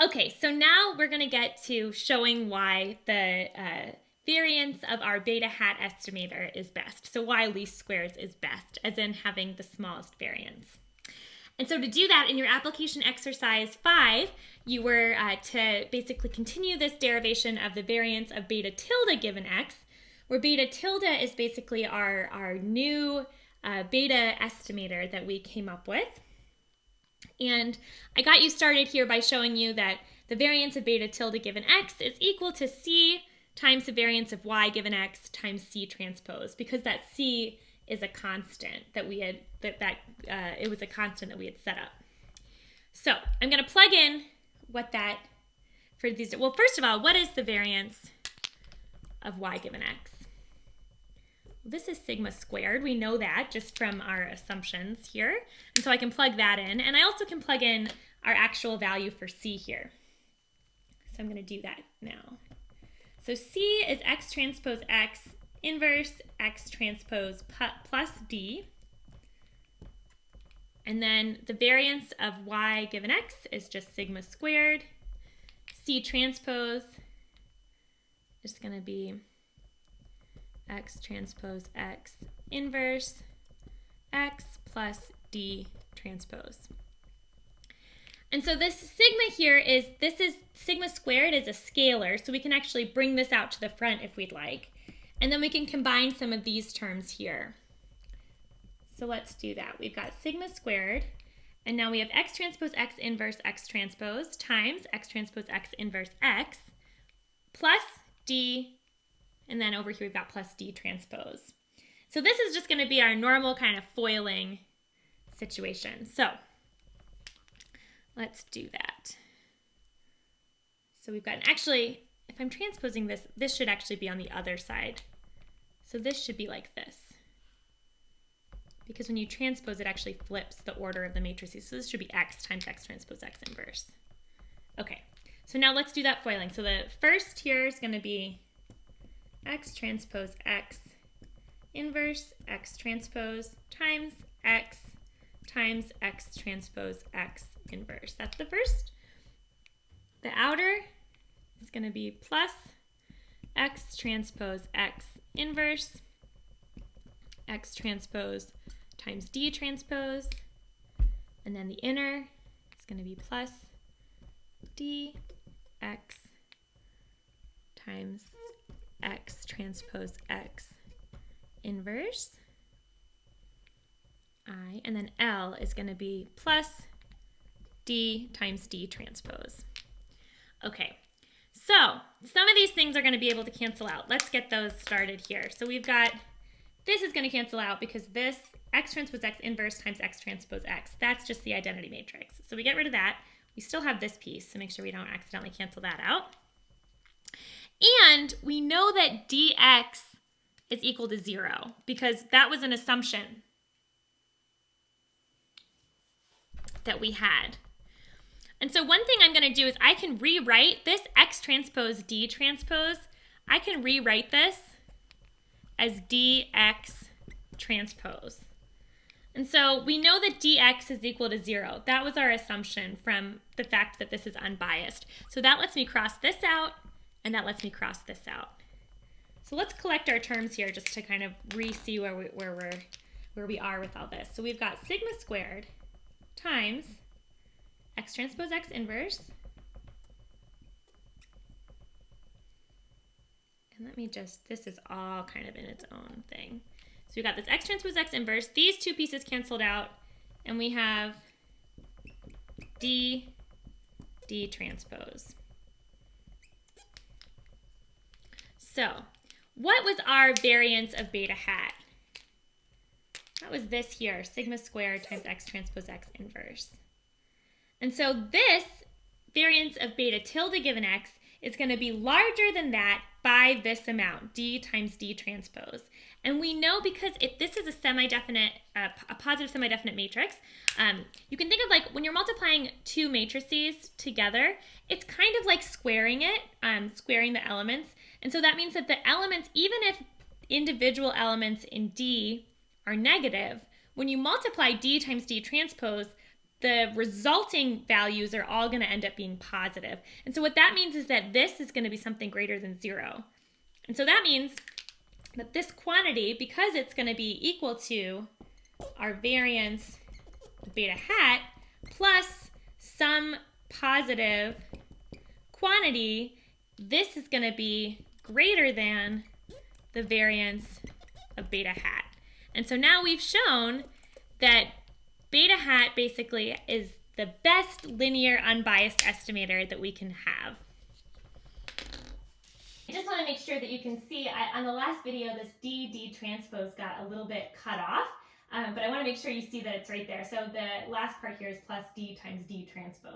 Okay, so now we're going to get to showing why the variance of our beta hat estimator is best. So why least squares is best, as in having the smallest variance. And so to do that, in your application exercise 5, you were to basically continue this derivation of the variance of beta tilde given x, where beta tilde is basically our new beta estimator that we came up with. And I got you started here by showing you that the variance of beta tilde given x is equal to c times the variance of y given x times c transpose, because that c is a constant that we had, it was a constant that we had set up. So I'm going to plug in what that, for these, well, first of all, what is the variance of y given x? Well, this is sigma squared. We know that just from our assumptions here. And so I can plug that in. And I also can plug in our actual value for c here. So I'm going to do that now. So c is x transpose x inverse x transpose plus d. And then the variance of y given x is just sigma squared. C transpose is going to be x transpose x inverse x plus d transpose. And so this sigma here is sigma squared is a scalar, so we can actually bring this out to the front if we'd like. And then we can combine some of these terms here. So let's do that. We've got sigma squared, and now we have x transpose x inverse x transpose times x transpose x inverse x plus d, and then over here we've got plus d transpose. So this is just going to be our normal kind of foiling situation. So let's do that. So we've got, actually, if I'm transposing this, this should actually be on the other side. So this should be like this. Because when you transpose, it actually flips the order of the matrices. So this should be x times x transpose x inverse. Okay, so now let's do that foiling. So the first here is going to be x transpose x inverse x transpose times x transpose x inverse. That's the first. The outer is going to be plus x transpose x inverse x transpose times d transpose, and then the inner is going to be plus d x times x transpose x inverse I, and then L is going to be plus d times d transpose. Okay, so some of these things are going to be able to cancel out. Let's get those started here. So we've got, this is going to cancel out because this x transpose x inverse times x transpose x, that's just the identity matrix. So we get rid of that. We still have this piece, so make sure we don't accidentally cancel that out. And we know that dx is equal to 0 because that was an assumption that we had. And so one thing I'm going to do is I can rewrite this x transpose d transpose. I can rewrite this as dx transpose. And so we know that dx is equal to 0. That was our assumption from the fact that this is unbiased. So that lets me cross this out, and that lets me cross this out. So let's collect our terms here just to kind of re-see where we are with all this. So we've got sigma squared times x transpose x inverse. And let me just, this is all kind of in its own thing. So we got this x transpose x inverse. These two pieces canceled out, and we have d transpose. So what was our variance of beta hat? That was this here, sigma squared times x transpose x inverse. And so this variance of beta tilde given x is going to be larger than that by this amount, d times d transpose. And we know because if this is a semi-definite, a positive semi-definite matrix, you can think of like when you're multiplying two matrices together, it's kind of like squaring it, squaring the elements. And so that means that the elements, even if individual elements in D are negative, when you multiply D times D transpose, the resulting values are all going to end up being positive. And so what that means is that this is going to be something greater than 0. And so that means that this quantity, because it's going to be equal to our variance of beta hat plus some positive quantity, this is going to be greater than the variance of beta hat. And so now we've shown that beta hat basically is the best linear unbiased estimator that we can have. I just want to make sure that you can see, on the last video, this d transpose got a little bit cut off, but I want to make sure you see that it's right there. So the last part here is plus d times d transpose.